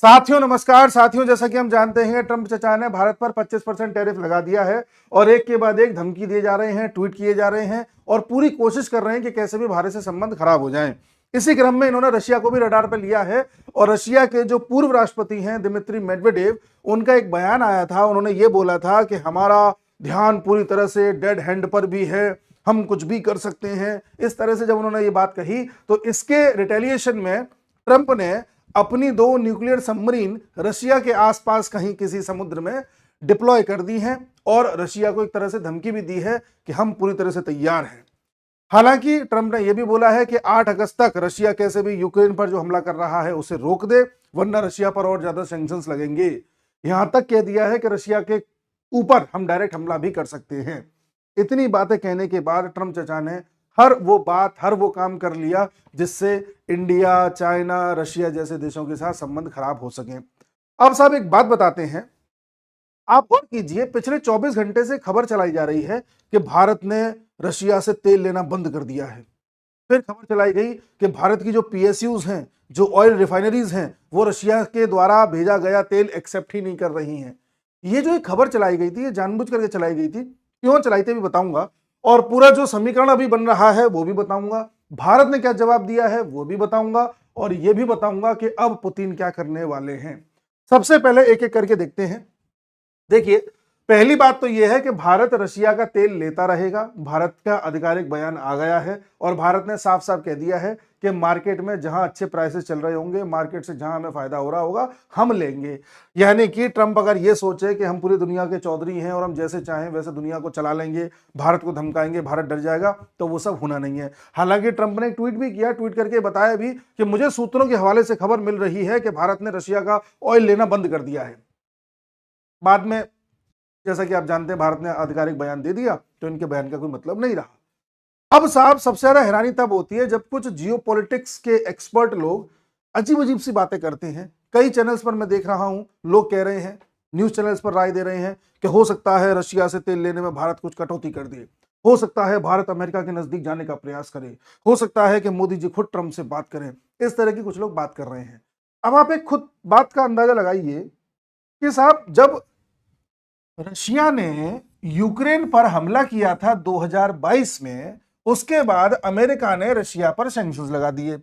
साथियों नमस्कार। साथियों, जैसा कि हम जानते हैं ट्रंप चचा ने भारत पर 25% टैरिफ लगा दिया है और एक के बाद एक धमकी दिए जा रहे हैं, ट्वीट किए जा रहे हैं और पूरी कोशिश कर रहे हैं कि कैसे भी भारत से संबंध खराब हो जाएं। इसी क्रम में इन्होंने रशिया को भी रडार पर लिया है और रशिया के जो पूर्व राष्ट्रपति हैं दिमित्री मेदवेदेव, उनका एक बयान आया था। उन्होंने ये बोला था कि हमारा ध्यान पूरी तरह से डेड हैंड पर भी है, हम कुछ भी कर सकते हैं। इस तरह से जब उन्होंने ये बात कही तो इसके रिटेलिएशन में ट्रंप ने अपनी 2 न्यूक्लियर सबमरीन रशिया के आसपास कहीं किसी समुद्र में डिप्लॉय कर दी हैं और रशिया को एक तरह से धमकी भी दी है कि हम पूरी तरह से तैयार हैं। हालांकि ट्रंप ने यह भी बोला है कि 8 अगस्त तक रशिया कैसे भी यूक्रेन पर जो हमला कर रहा है उसे रोक दे, वरना रशिया पर और ज्यादा सैंक्शंस लगेंगे। यहां तक कह दिया है कि रशिया के ऊपर हम डायरेक्ट हमला भी कर सकते हैं। इतनी बातें कहने के बाद ट्रंप चचा ने हर वो काम कर लिया जिससे इंडिया, चाइना, रशिया जैसे देशों के साथ संबंध खराब हो सके। अब साहब एक बात बताते हैं, आप गौर कीजिए, पिछले 24 घंटे से खबर चलाई जा रही है कि भारत ने रशिया से तेल लेना बंद कर दिया है। फिर खबर चलाई गई कि भारत की जो पीएसयूज हैं, जो ऑयल रिफाइनरीज हैं, वो रशिया के द्वारा भेजा गया तेल एक्सेप्ट ही नहीं कर रही हैं। ये जो एक खबर चलाई गई थी, ये जानबूझ करके चलाई गई थी। क्यों चलाई थी भी बताऊंगा और पूरा जो समीकरण अभी बन रहा है वो भी बताऊंगा। भारत ने क्या जवाब दिया है वो भी बताऊंगा और ये भी बताऊंगा कि अब पुतिन क्या करने वाले हैं। सबसे पहले एक एक करके देखते हैं। देखिए, पहली बात तो यह है कि भारत रशिया का तेल लेता रहेगा। भारत का आधिकारिक बयान आ गया है और भारत ने साफ साफ कह दिया है कि मार्केट में जहां अच्छे प्राइसेस चल रहे होंगे, मार्केट से जहां हमें फायदा हो रहा होगा, हम लेंगे। यानी कि ट्रंप अगर ये सोचे कि हम पूरी दुनिया के चौधरी हैं और हम जैसे चाहें वैसे दुनिया को चला लेंगे, भारत को धमकाएंगे, भारत डर जाएगा, तो वो सब होना नहीं है। हालांकि ट्रंप ने एक ट्वीट भी किया, ट्वीट करके बताया भी कि मुझे सूत्रों के हवाले से खबर मिल रही है कि भारत ने रशिया का ऑयल लेना बंद कर दिया है। बाद में जैसा कि आप जानते हैं भारत ने आधिकारिक बयान दे दिया तो इनके बयान का कोई मतलब नहीं रहा। अब साहब सबसे ज्यादा हैरानी तब होती है जब कुछ जियोपॉलिटिक्स के एक्सपर्ट लोग अजीब अजीब सी बातें करते हैं। कई चैनल्स पर मैं देख रहा हूं, लोग कह रहे हैं, न्यूज चैनल्स पर राय दे रहे हैं कि हो सकता है रशिया से तेल लेने में भारत कुछ कटौती कर दे, हो सकता है भारत अमेरिका के नजदीक जाने का प्रयास करे, हो सकता है कि मोदी जी खुद ट्रंप से बात करें। इस तरह की कुछ लोग बात कर रहे हैं। अब आप एक खुद बात का अंदाजा लगाइए कि साहब जब रशिया ने यूक्रेन पर हमला किया था 2022 में, उसके बाद अमेरिका ने रशिया पर सैंक्शंस लगा दिए।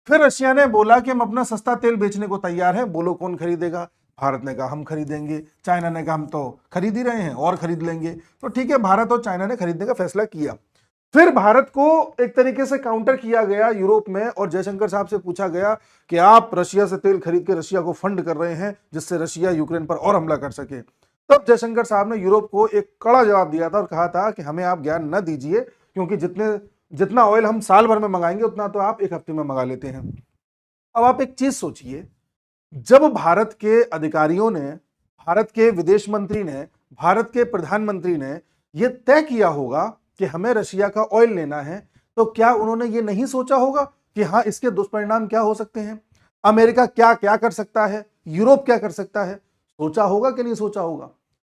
फिर रशिया ने बोला कि हम अपना सस्ता तेल बेचने को तैयार हैं, बोलो कौन खरीदेगा। भारत ने कहा हम खरीदेंगे, चाइना ने कहा हम तो खरीद ही रहे हैं और खरीद लेंगे। तो ठीक है, भारत और चाइना ने खरीदने का फैसला किया। फिर भारत को एक तरीके से काउंटर किया गया यूरोप में और जयशंकर साहब से पूछा गया कि आप रशिया से तेल खरीद के रशिया को फंड कर रहे हैं जिससे रशिया यूक्रेन पर और हमला कर सके। तब जयशंकर साहब ने यूरोप को एक कड़ा जवाब दिया था और कहा था कि हमें आप ज्ञान न दीजिए, क्योंकि जितना ऑयल हम साल भर में मंगाएंगे उतना तो आप एक हफ्ते में मंगा लेते हैं। अब आप एक चीज सोचिए, जब भारत के अधिकारियों ने, भारत के विदेश मंत्री ने, भारत के प्रधानमंत्री ने यह तय किया होगा कि हमें रशिया का ऑयल लेना है, तो क्या उन्होंने ये नहीं सोचा होगा कि हाँ इसके दुष्परिणाम क्या हो सकते हैं, अमेरिका क्या क्या कर सकता है, यूरोप क्या कर सकता है? सोचा होगा कि नहीं सोचा होगा?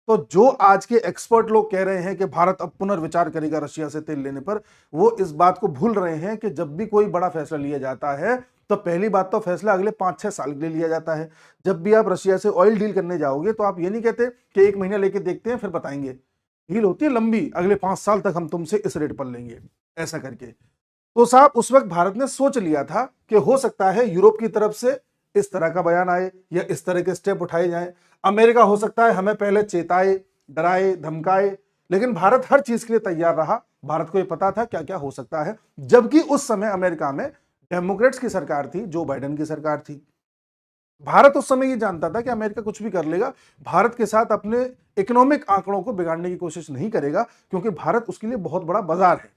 तो जो आज के एक्सपर्ट लोग कह रहे हैं कि भारत अब पुनर्विचार करेगा रशिया से तेल लेने पर, वो इस बात को भूल रहे हैं कि जब भी कोई बड़ा फैसला लिया जाता है तो पहली बात तो फैसला अगले 5-6 साल के लिए लिया जाता है। जब भी आप रशिया से ऑयल डील करने जाओगे तो आप ये नहीं कहते कि 1 महीना लेके देखते हैं फिर बताएंगे। डील होती है लंबी, अगले 5 साल तक हम तुमसे इस रेट पर लेंगे, ऐसा करके। तो साहब उस वक्त भारत ने सोच लिया था कि हो सकता है यूरोप की तरफ से इस तरह का बयान आए या इस तरह के स्टेप उठाए जाएं। अमेरिका हो सकता है हमें पहले चेताए, डराए, धमकाए, लेकिन भारत हर चीज के लिए तैयार रहा। भारत को यह पता था क्या क्या हो सकता है, जबकि उस समय अमेरिका में डेमोक्रेट्स की सरकार थी, जो बाइडेन की सरकार थी। भारत उस समय यह जानता था कि अमेरिका कुछ भी कर लेगा, भारत के साथ अपने इकोनॉमिक आंकड़ों को बिगाड़ने की कोशिश नहीं करेगा, क्योंकि भारत उसके लिए बहुत बड़ा बाजार है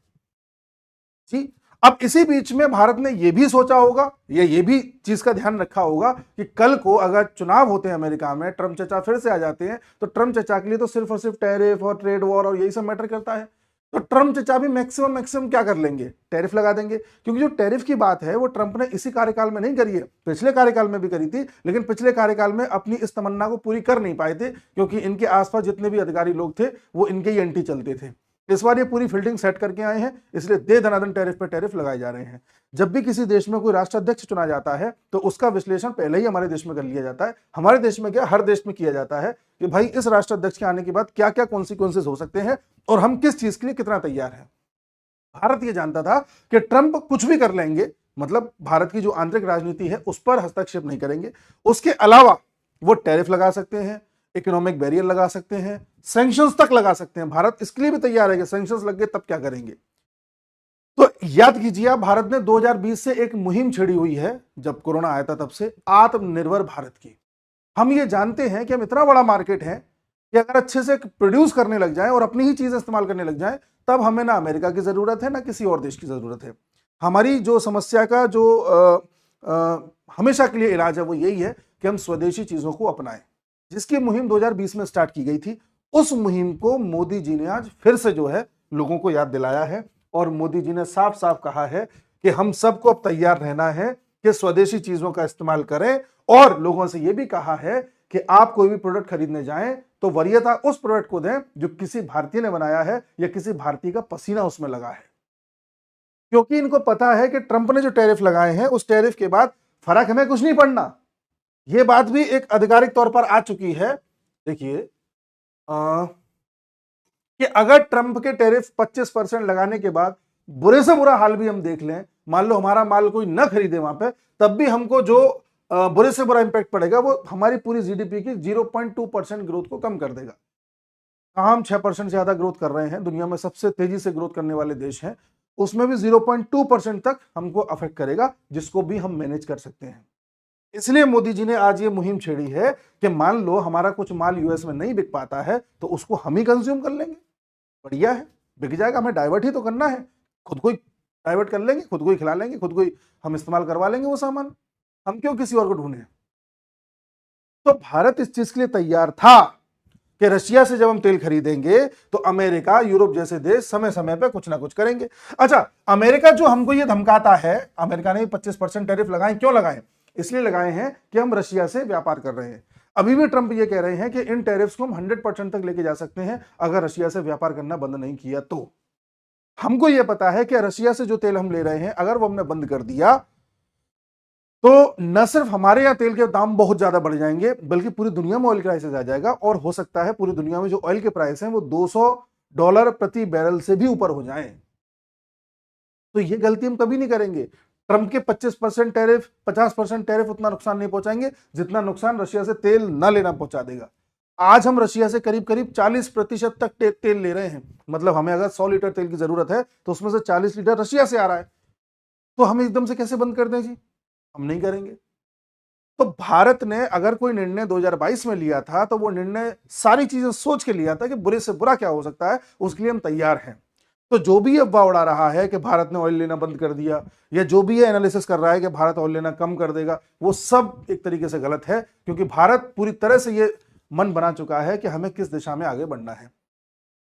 जी। अब इसी बीच में भारत ने यह भी सोचा होगा या यह भी चीज का ध्यान रखा होगा कि कल को अगर चुनाव होते हैं अमेरिका में, ट्रंप चचा फिर से आ जाते हैं, तो ट्रंप चचा के लिए तो सिर्फ और सिर्फ टैरिफ और ट्रेड वॉर और यही सब मैटर करता है। तो ट्रंप चचा भी मैक्सिमम क्या कर लेंगे, टैरिफ लगा देंगे। क्योंकि जो टैरिफ की बात है वो ट्रंप ने इसी कार्यकाल में नहीं करी है, पिछले कार्यकाल में भी करी थी, लेकिन पिछले कार्यकाल में अपनी इस तमन्ना को पूरी कर नहीं पाए थे, क्योंकि इनके आसपास जितने भी अधिकारी लोग थे वो इनके ही एंटी चलते थे। इस बार ये पूरी फील्डिंग सेट करके आए हैं, इसलिए दे दनादन टैरिफ पे टैरिफ लगाए जा रहे हैं। जब भी किसी देश में कोई राष्ट्राध्यक्ष चुना जाता है तो उसका विश्लेषण पहले ही हमारे देश में कर लिया जाता है। हमारे देश में क्या, हर देश में किया जाता है कि भाई इस राष्ट्राध्यक्ष के आने के बाद क्या क्या कॉन्सिक्वेंसेज हो सकते हैं और हम किस चीज के लिए कितना तैयार हैं। भारत ये जानता था कि ट्रंप कुछ भी कर लेंगे, मतलब भारत की जो आंतरिक राजनीति है उस पर हस्तक्षेप नहीं करेंगे। उसके अलावा वो टैरिफ लगा सकते हैं, इकोनॉमिक बैरियर लगा सकते हैं, सैंक्शंस तक लगा सकते हैं। भारत इसके लिए भी तैयार है कि सैंक्शंस लग गए तब क्या करेंगे। तो याद कीजिए आप, भारत ने 2020 से एक मुहिम छेड़ी हुई है, जब कोरोना आया था तब से, आत्मनिर्भर भारत की। हम ये जानते हैं कि हम इतना बड़ा मार्केट है कि अगर अच्छे से प्रोड्यूस करने लग जाएं और अपनी ही चीजें इस्तेमाल करने लग जाएं, तब हमें ना अमेरिका की जरूरत है ना किसी और देश की जरूरत है। हमारी जो समस्या का जो हमेशा के लिए इलाज है वो यही है कि हम स्वदेशी चीजों को अपनाएं, जिसकी मुहिम 2020 में स्टार्ट की गई थी। उस मुहिम को मोदी जी ने आज फिर से जो है लोगों को याद दिलाया है और मोदी जी ने साफ साफ कहा है कि हम सबको अब तैयार रहना है कि स्वदेशी चीजों का इस्तेमाल करें, और लोगों से यह भी कहा है कि आप कोई भी प्रोडक्ट खरीदने जाएं तो वरीयता उस प्रोडक्ट को दें जो किसी भारतीय ने बनाया है या किसी भारतीय का पसीना उसमें लगा है। क्योंकि इनको पता है कि ट्रंप ने जो टैरिफ लगाए हैं उस टैरिफ के बाद फर्क हमें कुछ नहीं पड़ना। यह बात भी एक आधिकारिक तौर पर आ चुकी है। देखिए कि अगर ट्रंप के टैरिफ 25% लगाने के बाद बुरे से बुरा हाल भी हम देख लें, मान लो हमारा माल कोई न खरीदे वहां पे, तब भी हमको जो बुरे से बुरा इंपैक्ट पड़ेगा वो हमारी पूरी जीडीपी की 0.2% ग्रोथ को कम कर देगा। हम 6% से ज्यादा ग्रोथ कर रहे हैं, दुनिया में सबसे तेजी से ग्रोथ करने वाले देश हैं, उसमें भी 0.2% तक हमको अफेक्ट करेगा, जिसको भी हम मैनेज कर सकते हैं। इसलिए मोदी जी ने आज ये मुहिम छेड़ी है कि मान लो हमारा कुछ माल यूएस में नहीं बिक पाता है तो उसको हम ही कंज्यूम कर लेंगे, बढ़िया है, बिक जाएगा, हमें डाइवर्ट ही तो करना है, खुद को ही डाइवर्ट कर लेंगे, खुद को ही खिला लेंगे, खुद को ही हम इस्तेमाल करवा लेंगे वो सामान, हम क्यों किसी और को ढूंढे। तो भारत इस चीज के लिए तैयार था कि रशिया से जब हम तेल खरीदेंगे तो अमेरिका, यूरोप जैसे देश समय समय पे कुछ ना कुछ करेंगे। अच्छा, अमेरिका जो हमको ये धमकाता है, अमेरिका ने 25% टैरिफ लगाए, क्यों लगाए? इसलिए लगाए हैं कि हम रशिया से व्यापार कर रहे हैं। अभी भी ट्रंप ये कह रहे हैं कि इन टैरिफ्स को हम 100% तक लेके जा सकते हैं अगर रशिया से व्यापार करना बंद नहीं किया तो। हमको यह पता है कि रशिया से जो तेल हम ले रहे हैं अगर वो हमने बंद कर दिया तो न सिर्फ हमारे यहां तेल के दाम बहुत ज्यादा बढ़ जाएंगे, बल्कि पूरी दुनिया में ऑयल क्राइसिस आ जाएगा, और हो सकता है पूरी दुनिया में जो ऑयल के प्राइस हैं वो $200 प्रति बैरल से भी ऊपर हो जाएं। तो ये गलती हम कभी नहीं करेंगे। ट्रंप के 25% टैरिफ, 50% टैरिफ उतना नुकसान नहीं पहुंचाएंगे जितना नुकसान रशिया से तेल न लेना पहुंचा देगा। आज हम रशिया से करीब करीब 40% तक तेल ले रहे हैं, मतलब हमें अगर 100 लीटर तेल की जरूरत है तो उसमें से 40 लीटर रशिया से आ रहा है, तो हम एकदम से कैसे बंद कर दें जी? हम नहीं करेंगे। तो भारत ने अगर कोई निर्णय 2022 में लिया था तो वो निर्णय सारी चीजें सोच के लिया था कि बुरे से बुरा क्या हो सकता है, उसके लिए हम तैयार हैं। तो जो भी अफवाह उड़ा रहा है कि भारत ने ऑयल लेना बंद कर दिया, या जो भी ये एनालिसिस कर रहा है कि भारत ऑयल लेना कम कर देगा, वो सब एक तरीके से गलत है, क्योंकि भारत पूरी तरह से ये मन बना चुका है कि हमें किस दिशा में आगे बढ़ना है।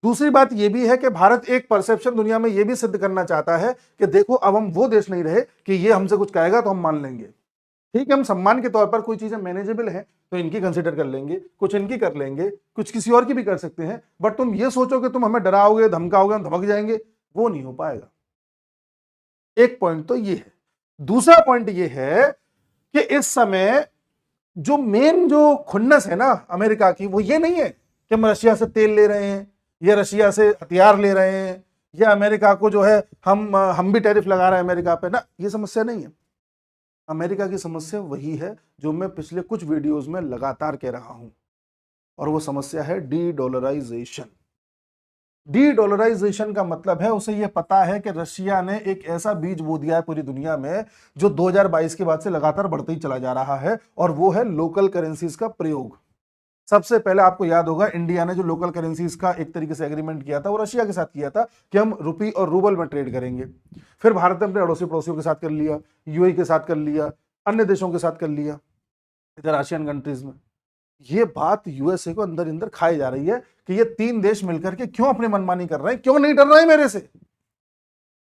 दूसरी बात यह भी है कि भारत एक परसेप्शन दुनिया में यह भी सिद्ध करना चाहता है कि देखो अब हम वो देश नहीं रहे कि ये हमसे कुछ कहेगा तो हम मान लेंगे। ठीक है, हम सम्मान के तौर पर कोई चीजें मैनेजेबल हैं तो इनकी कंसिडर कर लेंगे, कुछ इनकी कर लेंगे, कुछ किसी और की भी कर सकते हैं, बट तुम ये सोचो कि तुम हमें डराओगे, धमकाओगे, हम धमक जाएंगे, वो नहीं हो पाएगा। एक पॉइंट तो ये है। दूसरा पॉइंट ये है कि इस समय जो मेन जो खुन्नस है ना अमेरिका की, वो ये नहीं है कि हम रशिया से तेल ले रहे हैं या रशिया से हथियार ले रहे हैं या अमेरिका को जो है हम भी टैरिफ लगा रहे हैं अमेरिका पे ना, ये समस्या नहीं है। अमेरिका की समस्या वही है जो मैं पिछले कुछ वीडियोस में लगातार कह रहा हूं, और वो समस्या है डी डॉलराइजेशन। डी डॉलराइजेशन का मतलब है उसे ये पता है कि रशिया ने एक ऐसा बीज बो दिया है पूरी दुनिया में जो 2022 के बाद से लगातार बढ़ते ही चला जा रहा है, और वो है लोकल करेंसीज का प्रयोग। सबसे पहले आपको याद होगा इंडिया ने जो लोकल करेंसीज का एक तरीके से एग्रीमेंट किया था वो रशिया के साथ किया था कि हम रुपी और रूबल में ट्रेड करेंगे। फिर भारत ने अपने अड़ोसी पड़ोसियों के साथ कर लिया, यूएई के साथ कर लिया, अन्य देशों के साथ कर लिया, इधर एशियन कंट्रीज में। ये बात यूएसए को अंदर अंदर खाई जा रही है कि ये तीन देश मिलकर के क्यों अपनी मनमानी कर रहे हैं, क्यों नहीं डर रहे हैं मेरे से।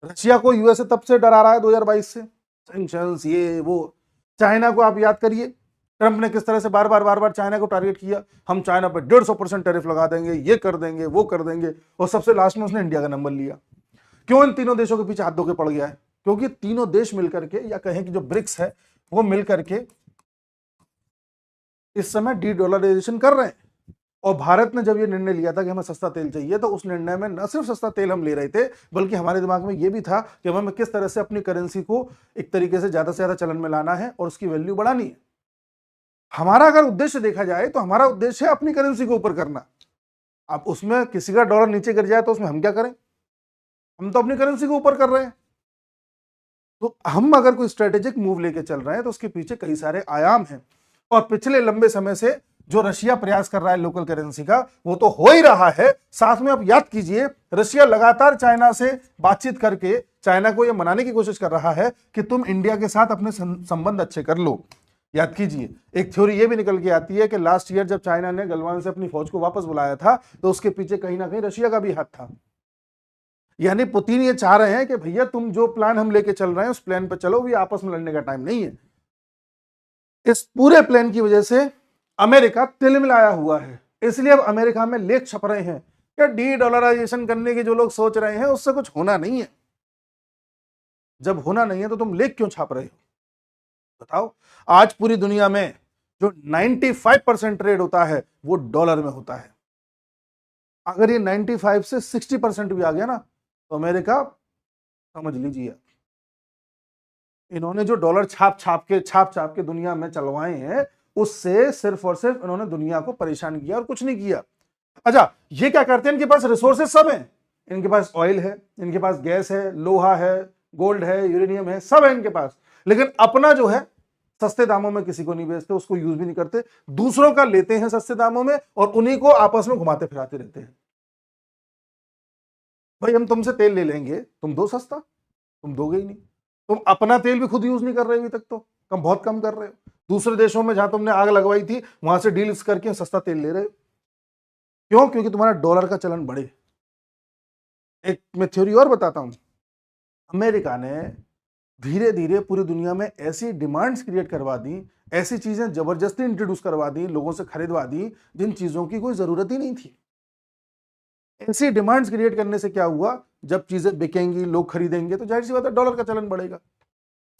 रशिया को यूएसए तब से डरा रहा है 2022 से, सैंक्शंस, ये वो। चाइना को आप याद करिए, ट्रंप ने किस तरह से बार बार चाइना को टारगेट किया, हम चाइना पर 150% टैरिफ लगा देंगे, ये कर देंगे, वो कर देंगे, और सबसे लास्ट में उसने इंडिया का नंबर लिया। क्यों इन तीनों देशों के पीछे हाथ धो के पड़ गया है? क्योंकि तीनों देश मिलकर के, या कहें कि जो ब्रिक्स है वो मिलकर के इस समय डी-डॉलराइजेशन कर रहे हैं। और भारत ने जब ये निर्णय लिया था कि हमें सस्ता तेल चाहिए, तो उस निर्णय में न सिर्फ सस्ता तेल हम ले रहे थे, बल्कि हमारे दिमाग में ये भी था कि हमें किस तरह से अपनी करेंसी को एक तरीके से ज्यादा चलन में लाना है और उसकी वैल्यू बढ़ानी है। हमारा अगर उद्देश्य देखा जाए तो हमारा उद्देश्य है अपनी करेंसी को ऊपर करना। अब उसमें किसी का डॉलर नीचे गिर जाए तो उसमें हम क्या करें? हम तो अपनी करेंसी को ऊपर कर रहे हैं। तो हम अगर कोई स्ट्रेटेजिक मूव लेके चल रहे हैं तो उसके पीछे कई सारे आयाम हैं। और पिछले लंबे समय से जो रशिया प्रयास कर रहा है लोकल करेंसी का, वो तो हो ही रहा है। साथ में आप याद कीजिए, रशिया लगातार चाइना से बातचीत करके चाइना को यह मनाने की कोशिश कर रहा है कि तुम इंडिया के साथ अपने संबंध अच्छे कर लो। याद कीजिए, एक थ्योरी ये भी निकल के आती है कि लास्ट ईयर जब चाइना ने गलवान से अपनी फौज को वापस बुलाया था, तो उसके पीछे कहीं ना कहीं रशिया का भी हाथ था। यानी पुतिन ये चाह रहे हैं कि भैया तुम जो प्लान हम लेके चल रहे हैं उस प्लान पर चलो, भी आपस में लड़ने का टाइम नहीं है। इस पूरे प्लान की वजह से अमेरिका तिलमिलाया हुआ है। इसलिए अब अमेरिका में लेख छप रहे हैं कि डी-डॉलराइजेशन करने की जो लोग सोच रहे हैं उससे कुछ होना नहीं है। जब होना नहीं है तो तुम लेख क्यों छाप रहे हो? बताओ। आज पूरी दुनिया में जो 95% ट्रेड होता है वो डॉलर में होता है। अगर ये 95 से 60% भी आ गया ना, तो अमेरिका समझ लीजिए, इन्होंने जो डॉलर छाप छाप के दुनिया में चलवाए हैं, उससे सिर्फ और सिर्फ इन्होंने दुनिया को परेशान किया और कुछ नहीं किया। अच्छा, ये क्या करते हैं? इनके पास रिसोर्सेस सब हैं। इनके पास ऑयल है, इनके पास गैस है, लोहा है, गोल्ड है, यूरेनियम है, सब है इनके पास। लेकिन अपना जो है सस्ते दामों में किसी को नहीं बेचते, उसको यूज भी नहीं करते। दूसरों का लेते हैं सस्ते दामों में और उन्हीं को आपस में घुमाते फिराते रहते हैं। भाई हम तुमसे तेल ले लेंगे, तुम दो सस्ता, तुम दोगे ही नहीं। तुम अपना तेल भी खुद यूज नहीं कर रहे अभी तक, तो कम बहुत कम कर रहे हो। दूसरे देशों में जहां तुमने आग लगवाई थी वहां से डील्स करके सस्ता तेल ले रहे हो। क्यों? क्योंकि तुम्हारा डॉलर का चलन बढ़े। एक मैं थ्योरी और बताता हूं। अमेरिका ने धीरे धीरे पूरी दुनिया में ऐसी डिमांड्स क्रिएट करवा दी, ऐसी चीजें जबरदस्ती इंट्रोड्यूस करवा दी, लोगों से खरीदवा दी जिन चीजों की कोई जरूरत ही नहीं थी। ऐसी डिमांड्स क्रिएट करने से क्या हुआ? जब चीजें बिकेंगी, लोग खरीदेंगे, तो जाहिर सी बात है डॉलर का चलन बढ़ेगा।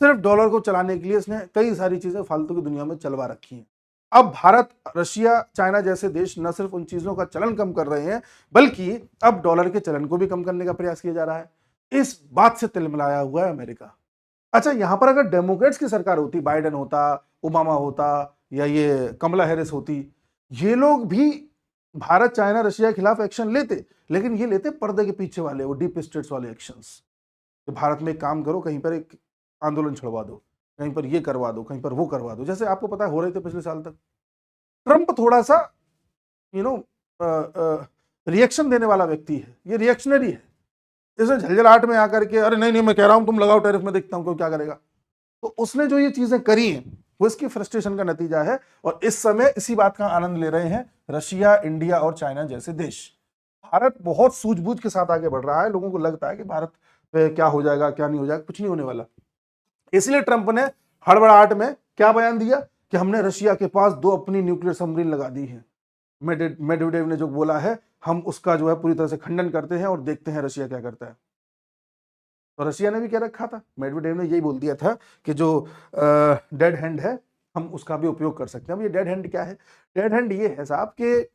सिर्फ डॉलर को चलाने के लिए इसने कई सारी चीजें फालतू की दुनिया में चलवा रखी हैं। अब भारत, रशिया, चाइना जैसे देश न सिर्फ उन चीजों का चलन कम कर रहे हैं, बल्कि अब डॉलर के चलन को भी कम करने का प्रयास किया जा रहा है। इस बात से तिलमिलाया हुआ है अमेरिका। अच्छा, यहां पर अगर डेमोक्रेट्स की सरकार होती, बाइडेन होता, ओबामा होता, या ये कमला हैरिस होती, ये लोग भी भारत, चाइना, रशिया के खिलाफ एक्शन लेते। लेकिन ये लेते पर्दे के पीछे वाले, वो डीप स्टेट्स वाले एक्शंस। तो भारत में एक काम करो, कहीं पर एक आंदोलन छुड़वा दो, कहीं पर ये करवा दो, कहीं पर वो करवा दो, जैसे आपको पता है हो रहे थे पिछले साल तक। ट्रंप थोड़ा सा रिएक्शन देने वाला व्यक्ति है, ये रिएक्शनरी है। इसने झलझलाहट में आकर के, अरे नहीं नहीं मैं कह रहा हूं तुम लगाओ टैरिफ, में देखता हूं क्यों क्या करेगा। तो उसने जो ये चीजें करी हैं वो इसकी फ्रस्ट्रेशन का नतीजा है। और इस समय इसी बात का आनंद ले रहे हैं रशिया, इंडिया और चाइना जैसे देश। भारत बहुत सूझबूझ के साथ आगे बढ़ रहा है। लोगों को लगता है कि भारत पे क्या हो जाएगा, क्या नहीं हो जाएगा, कुछ नहीं होने वाला। इसलिए ट्रंप ने हड़बड़ाहट में क्या बयान दिया कि हमने रशिया के पास 2 अपनी न्यूक्लियर सबमरीन लगा दी है। मेडवेडेव ने जो बोला है, हम उसका जो है पूरी तरह से खंडन करते हैं और देखते हैं रशिया क्या करता है। तो रशिया ने भी क्या रखा था, मेडवेडेव ने यही बोल दिया था कि जो डेड हैंड है हम उसका भी उपयोग कर सकते हैं। अब ये डेड हैंड क्या है? डेड हैंड ये है साहब कि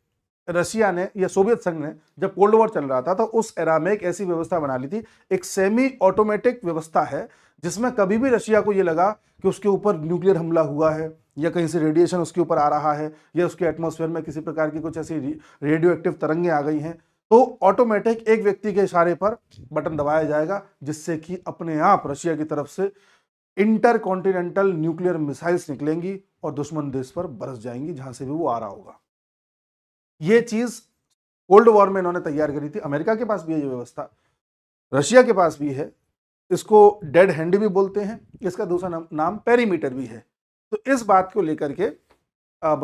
रशिया ने या सोवियत संघ ने जब कोल्ड वॉर चल रहा था तो उस एरा में एक ऐसी व्यवस्था बना ली थी, एक सेमी ऑटोमेटिक व्यवस्था है, जिसमें कभी भी रशिया को ये लगा कि उसके ऊपर न्यूक्लियर हमला हुआ है या कहीं से रेडिएशन उसके ऊपर आ रहा है या उसके एटमॉस्फेयर में किसी प्रकार की कुछ ऐसी रेडियो एक्टिव तरंगें आ गई हैं, तो ऑटोमेटिक एक व्यक्ति के इशारे पर बटन दबाया जाएगा, जिससे कि अपने आप रशिया की तरफ से इंटरकॉन्टिनेंटल न्यूक्लियर मिसाइल्स निकलेंगी और दुश्मन देश पर बरस जाएंगी जहां से भी वो आ रहा होगा। ये चीज कोल्ड वॉर में इन्होंने तैयार करी थी। अमेरिका के पास भी है ये व्यवस्था, रशिया के पास भी है। इसको डेड हैंड भी बोलते हैं, इसका दूसरा नाम पेरीमीटर भी है। तो इस बात को लेकर के अब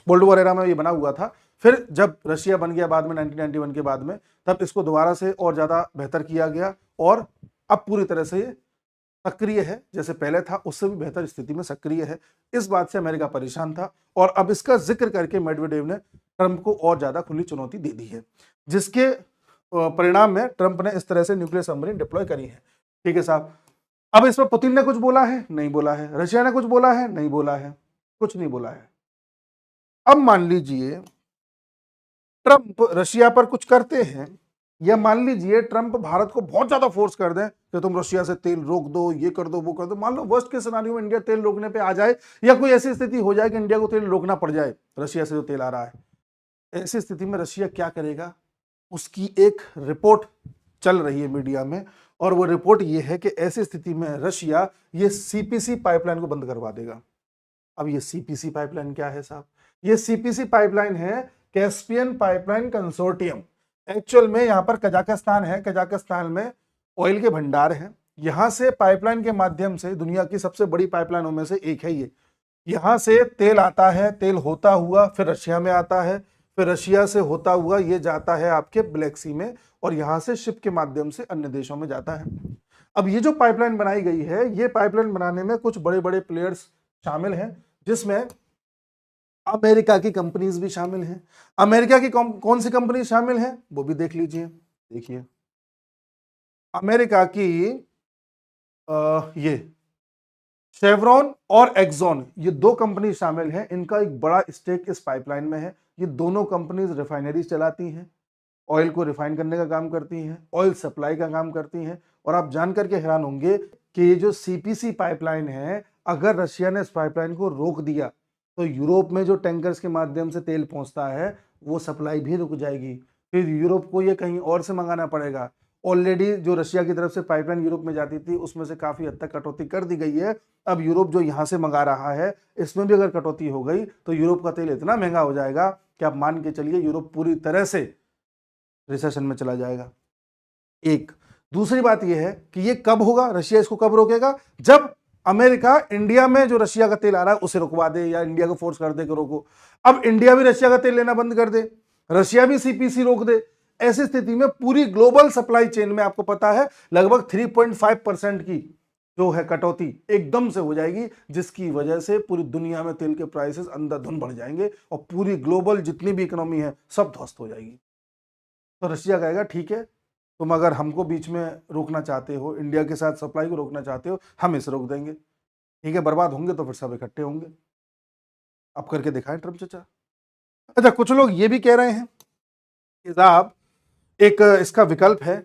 कोल्ड वॉर एरा में ये बना हुआ था। फिर जब रशिया बन गया बाद में 1991 के बाद में, तब इसको दोबारा से और ज्यादा बेहतर किया गया और अब पूरी तरह से सक्रिय है, जैसे पहले था उससे भी बेहतर स्थिति में सक्रिय है। इस बात से अमेरिका परेशान था और अब इसका जिक्र करके मेडवेडेव ने ट्रंप को और ज्यादा खुली चुनौती दे दी है, जिसके परिणाम में ट्रंप ने इस तरह से न्यूक्लियर सबमरीन डिप्लॉय करी है। ठीक है साहब, अब इस पर पुतिन ने कुछ बोला है? नहीं बोला है। रशिया ने कुछ बोला है? नहीं बोला है, कुछ नहीं बोला है। अब मान लीजिए ट्रंप रशिया पर कुछ करते हैं, या मान लीजिए ट्रंप भारत को बहुत ज्यादा फोर्स कर दें कि तुम रशिया से तेल रोक दो, ये कर दो, वो कर दो। मान लो वर्स्ट के सिनेरियो में इंडिया तेल रोकने पे आ जाए, या कोई ऐसी स्थिति हो जाए कि इंडिया को तेल रोकना पड़ जाए रशिया से जो तेल आ रहा है, ऐसी स्थिति में रशिया क्या करेगा? उसकी एक रिपोर्ट चल रही है मीडिया में, और वो रिपोर्ट ये है कि ऐसी स्थिति में रशिया ये सीपीसी पाइपलाइन को बंद करवा देगा। अब ये सीपीसी पाइपलाइन क्या है साहब? ये सीपीसी पाइपलाइन है कैस्पियन पाइपलाइन कंसोर्टियम। एक्चुअल में यहां पर कजाकिस्तान है, कजाकिस्तान में ऑयल के भंडार हैं। यहां से पाइपलाइन के माध्यम से, दुनिया की सबसे बड़ी पाइपलाइनों में से एक है ये, यहां से तेल आता है, तेल होता हुआ फिर रशिया में आता है, फिर रशिया से होता हुआ ये जाता है आपके ब्लैक सी में, और यहां से शिप के माध्यम से अन्य देशों में जाता है। अब ये जो पाइपलाइन बनाई गई है, ये पाइपलाइन बनाने में कुछ बड़े बड़े प्लेयर्स शामिल हैं, जिसमें अमेरिका की कंपनीज भी शामिल हैं। अमेरिका की कौन सी कंपनी शामिल है वो भी देख लीजिए। देखिए अमेरिका की ये शेवरॉन और एक्सॉन, ये दो कंपनी शामिल हैं। इनका एक बड़ा स्टेक इस पाइपलाइन में है। ये दोनों कंपनीज रिफाइनरीज चलाती हैं, ऑयल को रिफाइन करने का काम करती हैं, ऑयल सप्लाई का काम करती हैं। और आप जानकर के हैरान होंगे कि ये जो सीपीसी पाइपलाइन है, अगर रशिया ने इस पाइपलाइन को रोक दिया तो यूरोप में जो टैंकर्स के माध्यम से तेल पहुंचता है वो सप्लाई भी रुक जाएगी। फिर यूरोप को ये कहीं और से मंगाना पड़ेगा। ऑलरेडी जो रशिया की तरफ से पाइपलाइन यूरोप में जाती थी उसमें से काफी हद तक कटौती कर दी गई है। अब यूरोप जो यहां से मंगा रहा है, इसमें भी अगर कटौती हो गई तो यूरोप का तेल इतना महंगा हो जाएगा कि आप मान के चलिए यूरोप पूरी तरह से रिसेशन में चला जाएगा। एक दूसरी बात यह है कि ये कब होगा, रशिया इसको कब रोकेगा? जब अमेरिका इंडिया में जो रशिया का तेल आ रहा है उसे रुकवा दे, या इंडिया को फोर्स कर दे कि रोको। अब इंडिया भी रशिया का तेल लेना बंद कर दे, रशिया भी सीपीसी रोक दे, ऐसी स्थिति में पूरी ग्लोबल सप्लाई चेन में आपको पता है लगभग 3.5% की जो है कटौती एकदम से हो जाएगी, जिसकी वजह से पूरी दुनिया में तेल के प्राइसेस अंधाधुंध बढ़ जाएंगे और पूरी ग्लोबल जितनी भी इकोनॉमी है सब ध्वस्त हो जाएगी। तो रशिया कहेगा ठीक है, तुम अगर हमको बीच में रोकना चाहते हो, इंडिया के साथ सप्लाई को रोकना चाहते हो, हम इसे रोक देंगे। ठीक है, बर्बाद होंगे तो फिर सब इकट्ठे होंगे। अब करके दिखाएं ट्रम्प चाचा। अच्छा, कुछ लोग ये भी कह रहे हैं कि साहब एक इसका विकल्प है,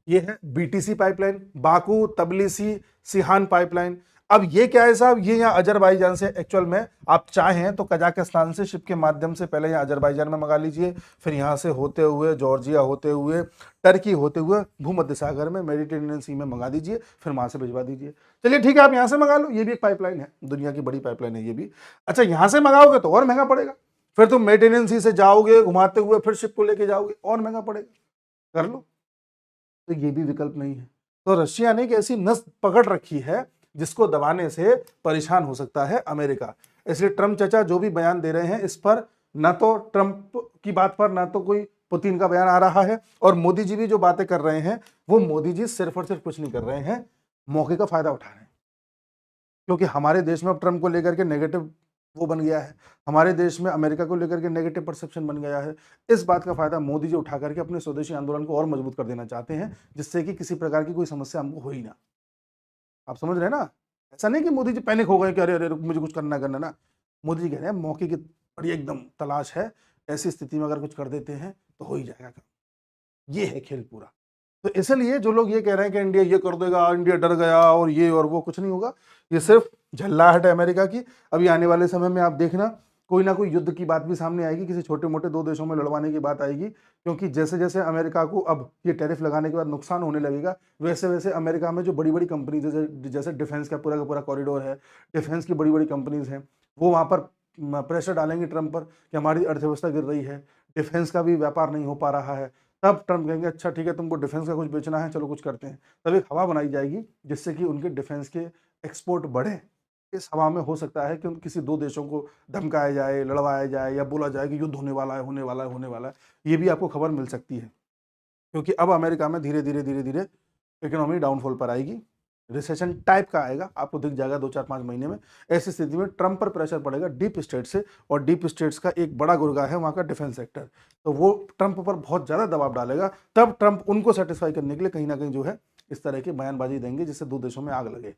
ये है BTC pipeline, Baku तबलिसी Sheehan pipeline. अब ये क्या है साहब? ये यहाँ अजरबैजान से, एक्चुअल में आप चाहें तो कजाकिस्तान से शिप के माध्यम से पहले यहाँ अजरबैजान में मंगा लीजिए, फिर यहाँ से होते हुए जॉर्जिया होते हुए टर्की होते हुए भूमध्य सागर में मेडिटेरेनियन सी में मंगा दीजिए, फिर वहां से भिजवा दीजिए। चलिए ठीक है, आप यहाँ से मंगा लो, ये भी एक पाइपलाइन है, दुनिया की बड़ी पाइपलाइन है ये भी। अच्छा, यहाँ से मंगाओगे तो और महंगा पड़ेगा, फिर तुम मेडिटेरेनियन सी से जाओगे घुमाते हुए फिर शिप को लेके जाओगे, और महंगा पड़ेगा। कर लो, तो ये भी विकल्प नहीं है। तो रशिया ने एक ऐसी नस पकड़ रखी है जिसको दबाने से परेशान हो सकता है अमेरिका। इसलिए ट्रम्प चाचा जो भी बयान दे रहे हैं इस पर ना तो ट्रम्प की बात पर ना तो कोई पुतिन का बयान आ रहा है, और मोदी जी भी जो बातें कर रहे हैं वो मोदी जी सिर्फ और सिर्फ कुछ नहीं कर रहे हैं, मौके का फायदा उठा रहे हैं। क्योंकि हमारे देश में अब ट्रम्प को लेकर के नेगेटिव वो बन गया है, हमारे देश में अमेरिका को लेकर के नेगेटिव परसेप्शन बन गया है। इस बात का फायदा मोदी जी उठा करके अपने स्वदेशी आंदोलन को और मजबूत कर देना चाहते हैं, जिससे कि किसी प्रकार की कोई समस्या हमको हो ही ना। आप समझ रहे हैं ना? ऐसा नहीं कि मोदी जी पैनिक हो गए कि अरे अरे मुझे कुछ करना ना। मोदी जी कह रहे हैं मौके की बड़ी एकदम तलाश है, ऐसी स्थिति में अगर कुछ कर देते हैं तो हो ही जाएगा काम। ये है खेल पूरा। तो इसलिए जो लोग ये कह रहे हैं कि इंडिया ये कर देगा, इंडिया डर गया और ये और वो, कुछ नहीं होगा। ये सिर्फ झल्लाहट है अमेरिका की। अभी आने वाले समय में आप देखना कोई ना कोई युद्ध की बात भी सामने आएगी, किसी छोटे मोटे दो देशों में लड़वाने की बात आएगी। क्योंकि जैसे जैसे अमेरिका को अब ये टैरिफ लगाने के बाद नुकसान होने लगेगा, वैसे वैसे अमेरिका में जो बड़ी बड़ी कंपनी जैसे डिफेंस का पूरा कॉरिडोर है, डिफेंस की बड़ी बड़ी कंपनीज हैं, वो वहाँ पर प्रेशर डालेंगे ट्रम्प पर कि हमारी अर्थव्यवस्था गिर रही है, डिफेंस का भी व्यापार नहीं हो पा रहा है। तब ट्रम्प कहेंगे अच्छा ठीक है, तुमको डिफेंस का कुछ बेचना है, चलो कुछ करते हैं। तब एक हवा बनाई जाएगी जिससे कि उनके डिफेंस के एक्सपोर्ट बढ़े। इस हवा में हो सकता है कि उन किसी दो देशों को धमकाया जाए, लड़वाया जाए, या बोला जाए कि युद्ध होने वाला है, होने वाला है, होने वाला है। ये भी आपको खबर मिल सकती है, क्योंकि अब अमेरिका में धीरे धीरे धीरे धीरे इकोनॉमी डाउनफॉल पर आएगी। रिसेशन टाइप का आएगा, आपको दिख जाएगा 2-4-5 महीने में। ऐसी स्थिति में ट्रंप पर प्रेशर पड़ेगा डीप स्टेट से, और डीप स्टेट्स का एक बड़ा गुर्गा है वहां का डिफेंस सेक्टर, तो वो ट्रंप पर बहुत ज्यादा दबाव डालेगा। तब ट्रंप उनको सेटिस्फाई करने के लिए कहीं ना कहीं जो है इस तरह की बयानबाजी देंगे जिससे दो देशों में आग लगे।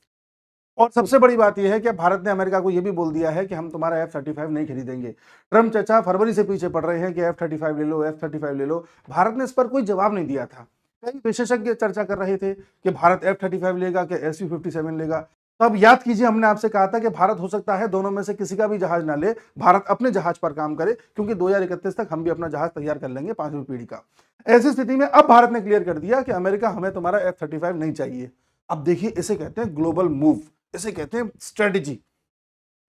और सबसे बड़ी बात यह है कि भारत ने अमेरिका को यह भी बोल दिया है कि हम तुम्हारा F-35 नहीं खरीदेंगे। ट्रंप चचा फरवरी से पीछे पड़ रहे हैं कि F-35 ले लो, F-35 ले लो। भारत ने इस पर कोई जवाब नहीं दिया था। कई विशेषज्ञ चर्चा कर रहे थे कि भारत F-35 लेगा कि Su-57 लेगा। तब याद कीजिए हमने आपसे कहा था कि भारत हो सकता है दोनों में से किसी का भी जहाज ना ले, भारत अपने जहाज पर काम करे, क्योंकि 2031 तक हम भी अपना जहाज तैयार कर लेंगे 5वीं पीढ़ी का। ऐसी स्थिति में अब भारत ने क्लियर कर दिया कि अमेरिका हमें तुम्हारा F-35 नहीं चाहिए। अब देखिए, इसे कहते हैं ग्लोबल मूव, इसे कहते हैं स्ट्रेटेजी।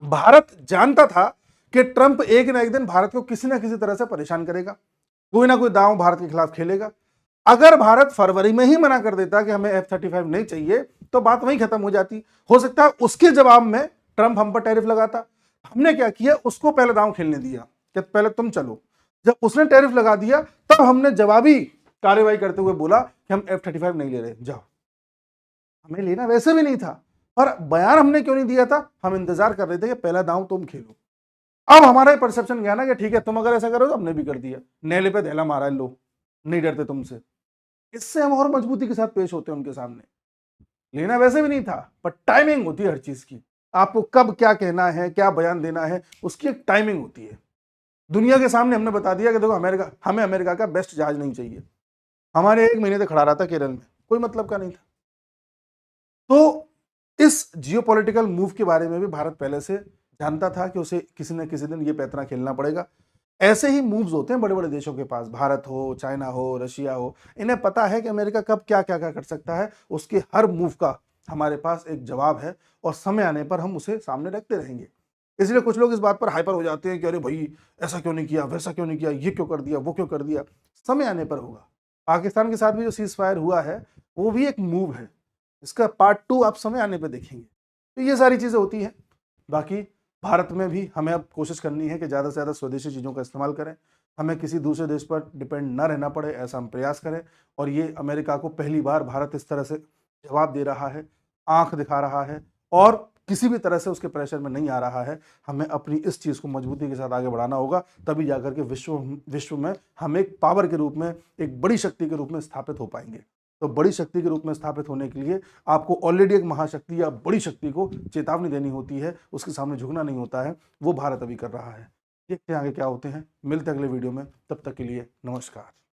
भारत जानता था कि ट्रंप एक ना एक दिन भारत को किसी ना किसी तरह से परेशान करेगा, कोई ना कोई दांव भारत के खिलाफ खेलेगा। अगर भारत फरवरी में ही मना कर देता कि हमें F-35 नहीं चाहिए, तो बात वहीं खत्म हो जाती। हो सकता है उसके जवाब में ट्रंप हम पर टैरिफ लगाता। हमने क्या किया, उसको पहले दांव खेलने दिया कि पहले तुम चलो। जब उसने टैरिफ लगा दिया तब हमने जवाबी कार्रवाई करते हुए बोला कि हम F-35 नहीं ले रहे, जाओ। हमें लेना वैसे भी नहीं था, पर बयान हमने क्यों नहीं दिया था, हम इंतजार कर रहे थे कि पहला दांव तुम खेलो। अब हमारा परसेप्शन गया ना कि ठीक है, तुम अगर ऐसा करो तो हमने भी कर दिया, नेले पे धैला मारा है, लो नहीं डरते तुमसे। इससे हम और मजबूती के साथ पेश होते हैं उनके सामने। लेना वैसे भी नहीं था, पर टाइमिंग होती है हर चीज की। आपको कब क्या कहना है, क्या बयान देना है, उसकी एक टाइमिंग होती है। दुनिया के सामने हमने बता दिया कि देखो हमें अमेरिका का बेस्ट जहाज नहीं चाहिए। हमारे 1 महीने तक खड़ा रहा था केरल में, कोई मतलब का नहीं था। तो इस जियोपॉलिटिकल मूव के बारे में भी भारत पहले से जानता था कि उसे किसी न किसी दिन ये पैंतरा खेलना पड़ेगा। ऐसे ही मूव्स होते हैं बड़े बड़े देशों के पास, भारत हो, चाइना हो, रशिया हो। इन्हें पता है कि अमेरिका कब क्या क्या क्या कर सकता है, उसके हर मूव का हमारे पास एक जवाब है, और समय आने पर हम उसे सामने रखते रहेंगे। इसलिए कुछ लोग इस बात पर हाइपर हो जाते हैं कि अरे भाई ऐसा क्यों नहीं किया, वैसा क्यों नहीं किया, ये क्यों कर दिया, वो क्यों कर दिया। समय आने पर होगा। पाकिस्तान के साथ भी जो सीज फायर हुआ है वो भी एक मूव है, इसका पार्ट 2 आप समय आने पर देखेंगे। तो ये सारी चीजें होती हैं। बाकी भारत में भी हमें अब कोशिश करनी है कि ज़्यादा से ज़्यादा स्वदेशी चीज़ों का इस्तेमाल करें। हमें किसी दूसरे देश पर डिपेंड ना रहना पड़े, ऐसा हम प्रयास करें। और ये अमेरिका को पहली बार भारत इस तरह से जवाब दे रहा है, आंख दिखा रहा है, और किसी भी तरह से उसके प्रेशर में नहीं आ रहा है। हमें अपनी इस चीज़ को मजबूती के साथ आगे बढ़ाना होगा, तभी जाकर के विश्व में हम एक पावर के रूप में, एक बड़ी शक्ति के रूप में स्थापित हो पाएंगे। तो बड़ी शक्ति के रूप में स्थापित होने के लिए आपको ऑलरेडी एक महाशक्ति या बड़ी शक्ति को चेतावनी देनी होती है, उसके सामने झुकना नहीं होता है। वो भारत अभी कर रहा है। देखते हैं आगे क्या होते हैं। मिलते हैं अगले वीडियो में, तब तक के लिए नमस्कार।